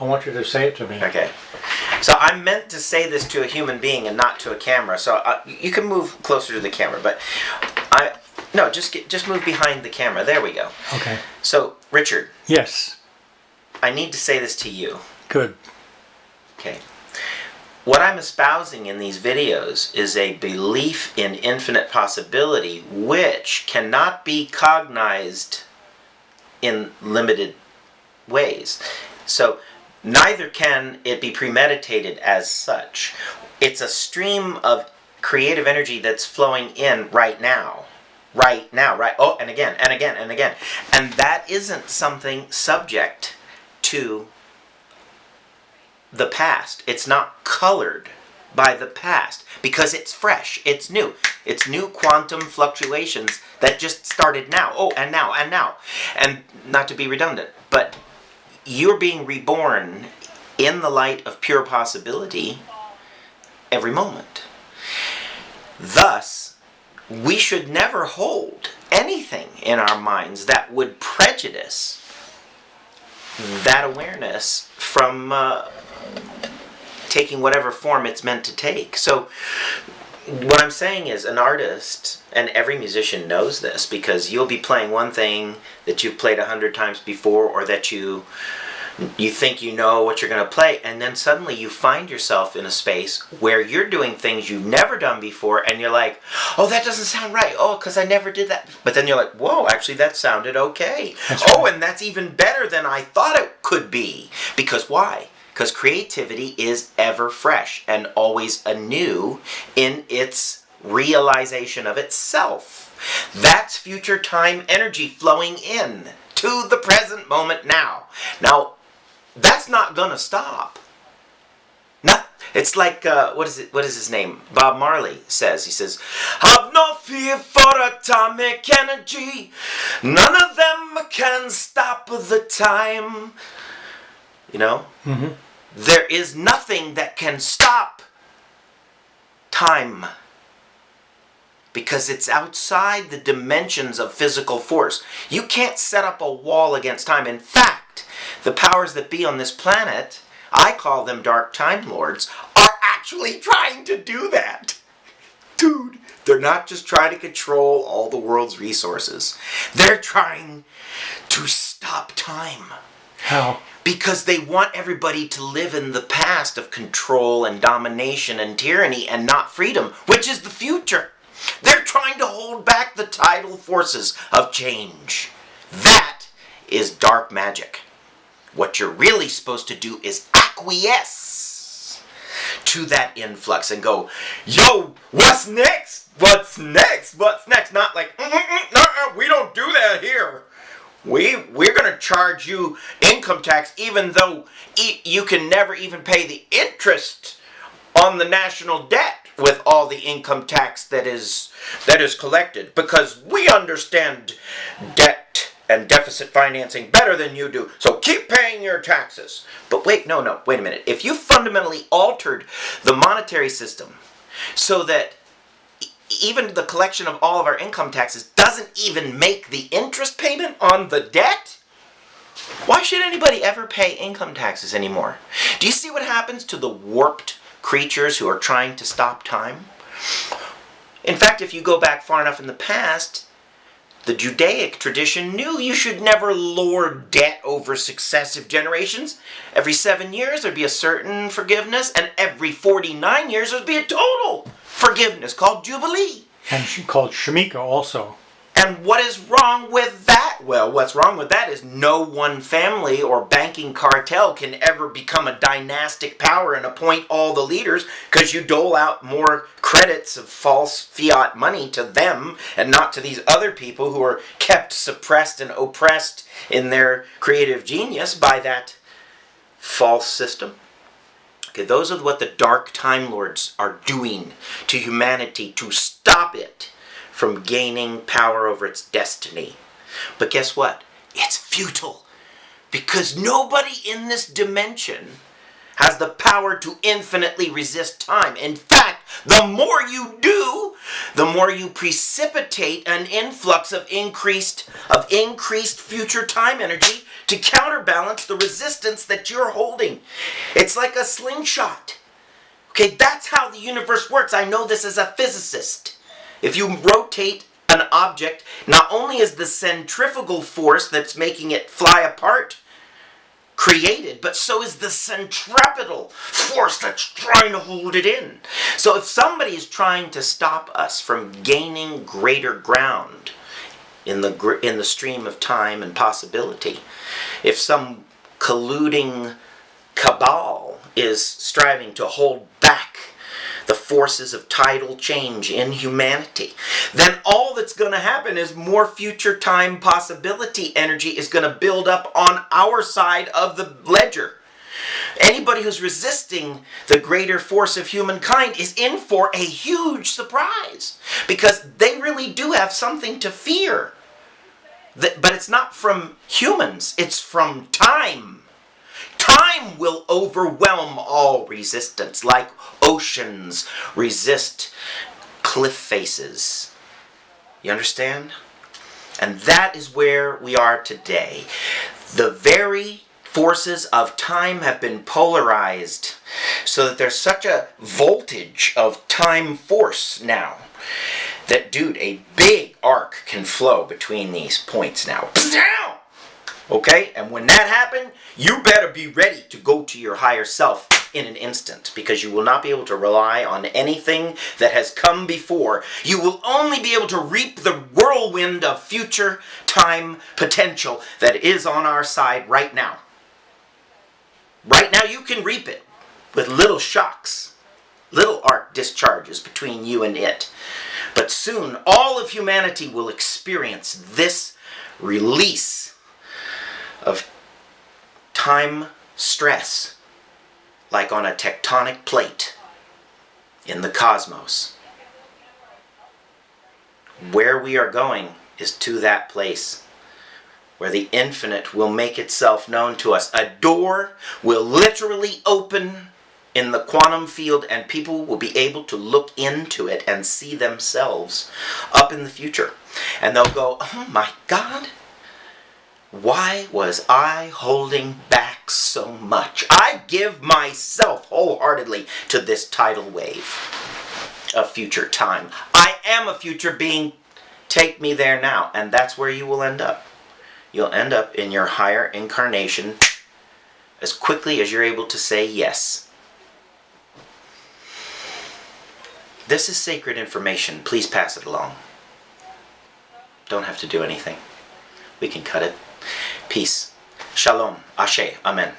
I want you to say it to me. Okay. So I meant to say this to a human being and not to a camera. So you can move closer to the camera, but just move behind the camera. There we go. Okay. So Richard. Yes. I need to say this to you. Good. Okay. What I'm espousing in these videos is a belief in infinite possibility which cannot be cognized in limited ways. So neither can it be premeditated as such. It's a stream of creative energy that's flowing in right now. Right now, right? Oh, and again, and again, and again. And that isn't something subject to the past. It's not colored by the past because it's fresh, it's new. It's new quantum fluctuations that just started now. Oh, and now, and now. And not to be redundant, but you're being reborn in the light of pure possibility every moment. Thus, we should never hold anything in our minds that would prejudice that awareness from taking whatever form it's meant to take. So what I'm saying is an artist, and every musician knows this, because you'll be playing one thing that you've played 100 times before, or that you think you know what you're going to play, and then suddenly you find yourself in a space where you're doing things you've never done before, and you're like, oh, that doesn't sound right. Oh, because I never did that. But then you're like, whoa, actually that sounded okay. Oh, and that's even better than I thought it could be. Because why? Because creativity is ever fresh and always anew in its realization of itself. That's future time energy flowing in to the present moment now. Now, that's not gonna stop. It's like, what is his name? Bob Marley says. He says, have no fear for atomic energy. None of them can stop the time. You know? Mm-hmm. There is nothing that can stop time. Because it's outside the dimensions of physical force. You can't set up a wall against time. In fact, the powers that be on this planet, I call them dark time lords, are actually trying to do that. Dude, they're not just trying to control all the world's resources. They're trying to stop time. How? Because they want everybody to live in the past of control and domination and tyranny and not freedom, which is the future. They're trying to hold back the tidal forces of change. That is dark magic. What you're really supposed to do is acquiesce to that influx and go, yo, what's next? What's next? What's next? Not like, we don't do that here. We're going to charge you income tax even though you can never even pay the interest on the national debt with all the income tax that is collected, because we understand debt and deficit financing better than you do. So keep paying your taxes. But wait a minute. If you fundamentally altered the monetary system so that even the collection of all of our income taxes doesn't even make the interest payment on the debt, why should anybody ever pay income taxes anymore? Do you see what happens to the warped creatures who are trying to stop time? In fact, if you go back far enough in the past, the Judaic tradition knew you should never lord debt over successive generations. Every 7 years there'd be a certain forgiveness, and every 49 years there'd be a total forgiveness called Jubilee. And called Shemitah also. And what is wrong with that? Well, what's wrong with that is no one family or banking cartel can ever become a dynastic power and appoint all the leaders, because you dole out more credits of false fiat money to them and not to these other people who are kept suppressed and oppressed in their creative genius by that false system. Okay, those are what the dark time lords are doing to humanity to stop it from gaining power over its destiny. But guess what? It's futile. Because nobody in this dimension has the power to infinitely resist time. In fact, the more you do, the more you precipitate an influx of increased future time energy to counterbalance the resistance that you're holding. It's like a slingshot. Okay, that's how the universe works. I know this as a physicist. If you rotate an object, not only is the centrifugal force that's making it fly apart created, but so is the centripetal force that's trying to hold it in. So if somebody is trying to stop us from gaining greater ground in the stream of time and possibility, if some colluding cabal is striving to hold back the forces of tidal change in humanity, then all that's going to happen is more future time possibility energy is going to build up on our side of the ledger. Anybody who's resisting the greater force of humankind is in for a huge surprise, because they really do have something to fear. But it's not from humans, it's from time. Time will overwhelm all resistance, like oceans resist cliff faces. You understand? And that is where we are today. The very forces of time have been polarized, so that there's such a voltage of time force now that, dude, a big arc can flow between these points now. Okay? And when that happens, you better be ready to go to your higher self in an instant, because you will not be able to rely on anything that has come before. You will only be able to reap the whirlwind of future time potential that is on our side right now. Right now you can reap it with little shocks, little arc discharges between you and it. But soon all of humanity will experience this release of time stress, like on a tectonic plate in the cosmos. Where we are going is to that place where the infinite will make itself known to us. A door will literally open in the quantum field, and people will be able to look into it and see themselves up in the future. And they'll go, oh my God, why was I holding back so much? I give myself wholeheartedly to this tidal wave of future time. I am a future being. Take me there now. And that's where you will end up. You'll end up in your higher incarnation as quickly as you're able to say yes. This is sacred information. Please pass it along. Don't have to do anything. We can cut it. Peace. Shalom. Ashe. Amen.